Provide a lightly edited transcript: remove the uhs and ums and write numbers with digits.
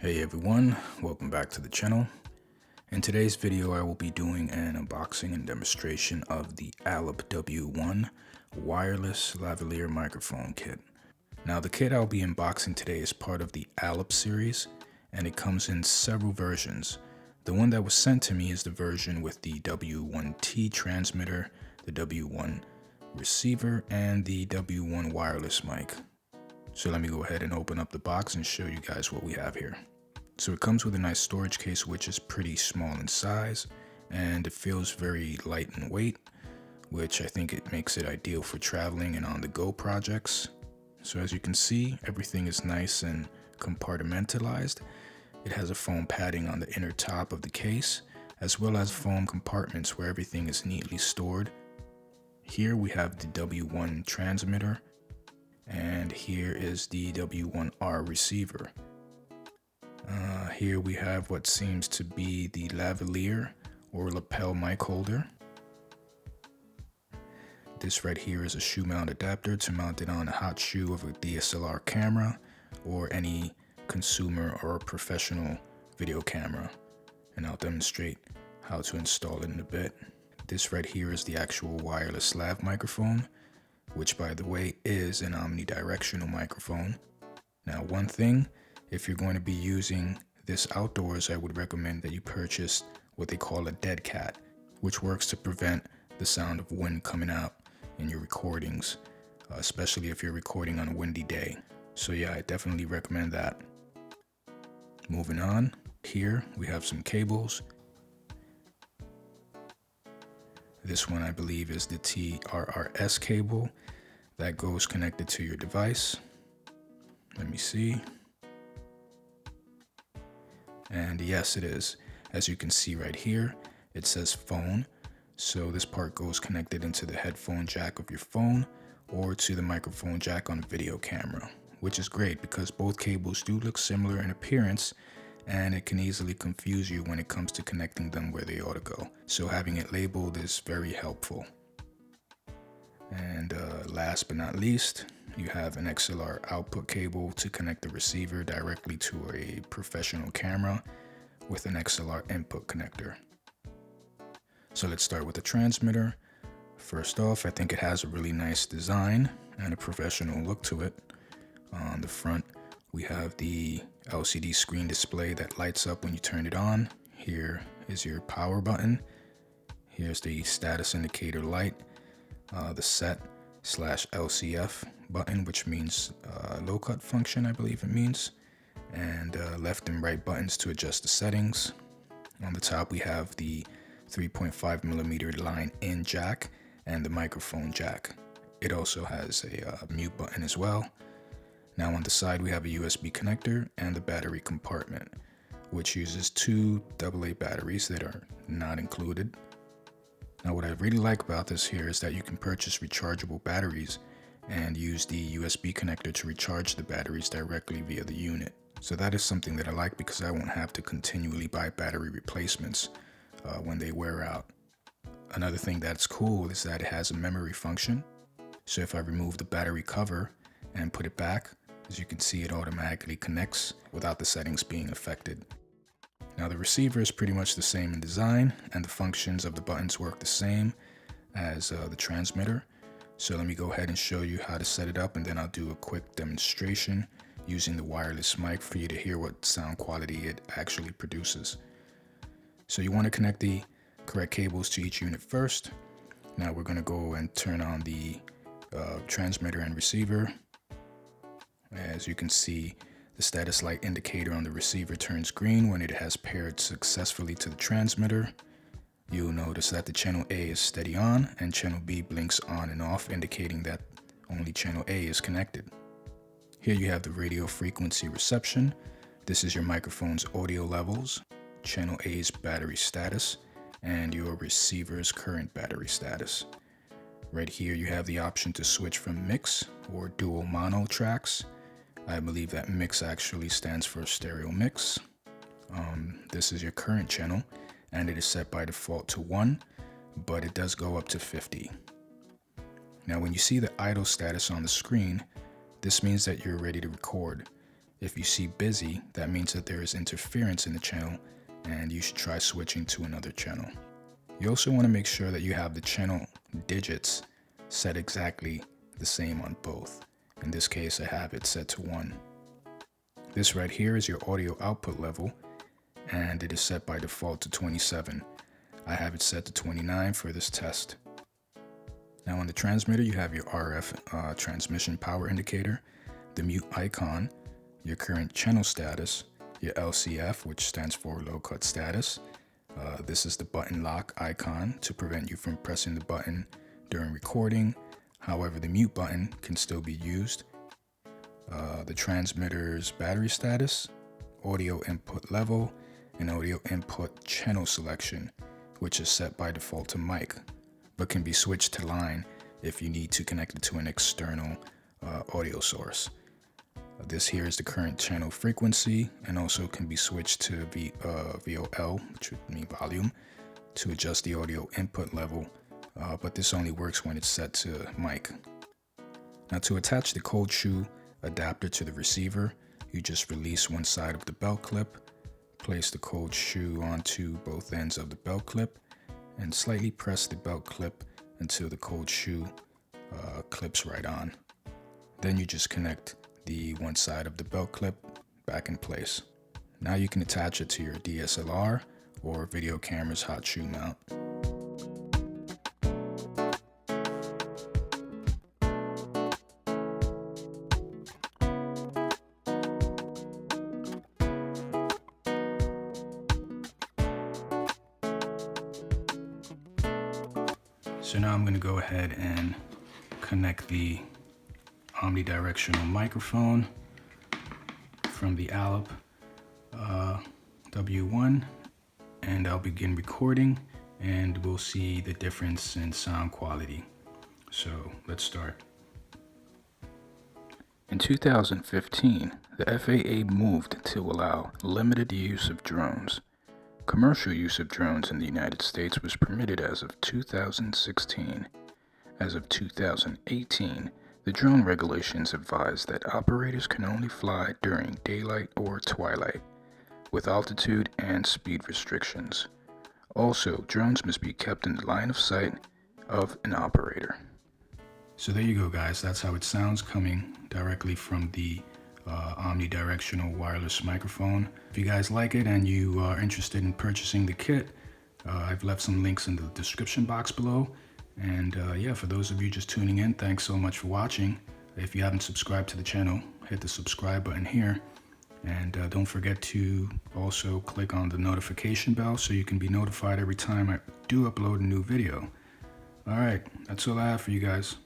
Hey everyone, welcome back to the channel. In today's video I will be doing an unboxing and demonstration of the Allap W-1 wireless lavalier microphone kit. Now the kit I'll be unboxing today is part of the Allap series and it comes in several versions. The one that was sent to me is the version with the W-1T transmitter, the W-1 receiver, and the W-1 wireless mic. So let me go ahead and open up the box and show you guys what we have here. So it comes with a nice storage case which is pretty small in size and it feels very light in weight, which I think it makes it ideal for traveling and on-the-go projects. So as you can see, everything is nice and compartmentalized. It has a foam padding on the inner top of the case, as well as foam compartments where everything is neatly stored. Here we have the W1 transmitter, and here is the W1R receiver. Here we have what seems to be the lavalier or lapel mic holder. This right here is a shoe mount adapter to mount it on a hot shoe of a DSLR camera or any consumer or professional video camera. And I'll demonstrate how to install it in a bit. This right here is the actual wireless lav microphone, which by the way is an omnidirectional microphone. Now one thing, if you're going to be using this outdoors, I would recommend that you purchase what they call a dead cat, which works to prevent the sound of wind coming out in your recordings, especially if you're recording on a windy day. So yeah, I definitely recommend that. Moving on, here we have some cables. This one I believe is the TRRS cable that goes connected to your device. Let me see. And yes, it is. As you can see right here, it says phone. So this part goes connected into the headphone jack of your phone or to the microphone jack on a video camera, which is great because both cables do look similar in appearance and it can easily confuse you when it comes to connecting them where they ought to go. So having it labeled is very helpful. And last but not least, you have an XLR output cable to connect the receiver directly to a professional camera with an XLR input connector. So let's start with the transmitter. First off, I think it has a really nice design and a professional look to it. On the front, we have the LCD screen display that lights up when you turn it on. Here is your power button. Here's the status indicator light. The set/LCF button, which means low cut function, I believe it means, and left and right buttons to adjust the settings. On the top we have the 3.5mm line in jack and the microphone jack. It also has a mute button as well. Now on the side we have a USB connector and the battery compartment, which uses two AA batteries that are not included. Now what I really like about this here is that you can purchase rechargeable batteries and use the USB connector to recharge the batteries directly via the unit. So that is something that I like because I won't have to continually buy battery replacements when they wear out. Another thing that's cool is that it has a memory function. So if I remove the battery cover and put it back, as you can see, it automatically connects without the settings being affected. Now the receiver is pretty much the same in design and the functions of the buttons work the same as the transmitter. So let me go ahead and show you how to set it up and then I'll do a quick demonstration using the wireless mic for you to hear what sound quality it actually produces. So you want to connect the correct cables to each unit first. Now we're going to go and turn on the transmitter and receiver. As you can see, the status light indicator on the receiver turns green when it has paired successfully to the transmitter. You'll notice that the channel A is steady on and channel B blinks on and off, indicating that only channel A is connected. Here you have the radio frequency reception. This is your microphone's audio levels, channel A's battery status, and your receiver's current battery status. Right here you have the option to switch from mix or dual mono tracks. I believe that mix actually stands for stereo mix. This is your current channel and it is set by default to 1, but it does go up to 50. Now when you see the idle status on the screen, this means that you're ready to record. If you see busy, that means that there is interference in the channel and you should try switching to another channel. You also want to make sure that you have the channel digits set exactly the same on both. In this case, I have it set to 1. This right here is your audio output level, and it is set by default to 27. I have it set to 29 for this test. Now on the transmitter, you have your RF transmission power indicator, the mute icon, your current channel status, your LCF, which stands for low cut status. This is the button lock icon to prevent you from pressing the button during recording. However, the mute button can still be used. The transmitter's battery status, audio input level, and audio input channel selection, which is set by default to mic, but can be switched to line if you need to connect it to an external audio source. This here is the current channel frequency and also can be switched to VOL, which would mean volume, to adjust the audio input level, but this only works when it's set to mic. Now to attach the cold shoe adapter to the receiver, you just release one side of the belt clip, place the cold shoe onto both ends of the belt clip, and slightly press the belt clip until the cold shoe clips right on. Then you just connect the one side of the belt clip back in place. Now you can attach it to your DSLR or video camera's hot shoe mount. So now I'm going to go ahead and connect the omnidirectional microphone from the Allap W-1, and I'll begin recording and we'll see the difference in sound quality. So let's start. In 2015, the FAA moved to allow limited use of drones. Commercial use of drones in the United States was permitted as of 2016. As of 2018, the drone regulations advise that operators can only fly during daylight or twilight, with altitude and speed restrictions. Also, drones must be kept in the line of sight of an operator. So there you go, guys. That's how it sounds coming directly from the omnidirectional wireless microphone. If you guys like it and you are interested in purchasing the kit, I've left some links in the description box below. And yeah, for those of you just tuning in, thanks so much for watching. If you haven't subscribed to the channel, hit the subscribe button here. And don't forget to also click on the notification bell so you can be notified every time I do upload a new video. All right, that's all I have for you guys.